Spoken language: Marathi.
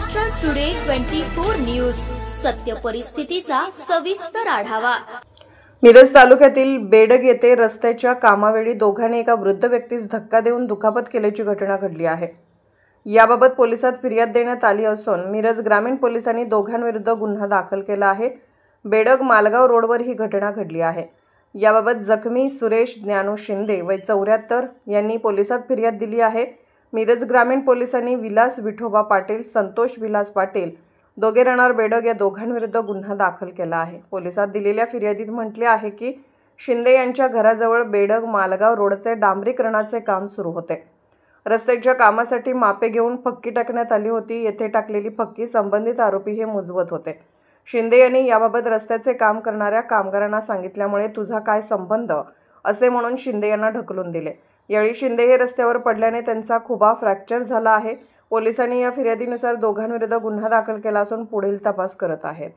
महाराष्ट्र टुडे 24 न्यूज, सत्य परिस्थितीचा सविस्तर आढावा। मिरज तालुक्यातील बेडग येथे रस्त्याच्या कामावेळी दोघांनी एका वृद्ध व्यक्तीस धक्का देऊन दुखापत केल्याची घटना घडली आहे। याबाबत पोलिसात फिर्याद देण्यात आली असून मिरज ग्रामीण पोलिसांनी दोघांविरुद्ध गुन्हा दाखल केला आहे। बेडग मालगाव रोडवर ही घटना घडली आहे। याबाबत जखमी सुरेश ज्ञानू शिंदे वय 74 यांनी पोलिसात फिर्याद दिली आहे। मिरज ग्रामीण पोलिसांनी विलास विठोबा पाटील, संतोष विलास पाटील, दोघे राहणार बेडग या दोघांविरुद्ध गुन्हा दाखल केला आहे। पोलिसात दिलेल्या फिर्यादीत म्हटले आहे की शिंदे यांच्या घराजवळ बेडग मालगाव रोडचे डांबरीकरणाचे काम सुरू होते। रस्त्याच्या कामासाठी मापे घेऊन फक्की टाकण्यात आली होती। येथे टाकलेली फक्की संबंधित आरोपी हे मुजवत होते। शिंदे यांनी याबाबत रस्त्याचे काम करणाऱ्या कामगारांना सांगितल्यामुळे तुझा काय संबंध असे म्हणून शिंदे यांना ढकलून दिले। यावेळी शिंदे हे रस्त्यावर पडल्याने त्यांचा खुबा फ्रॅक्चर झाला आहे। पोलिसांनी या फिर्यादीनुसार दोघांविरुद्ध गुन्हा दाखल केला असून पुढील तपास करत आहेत।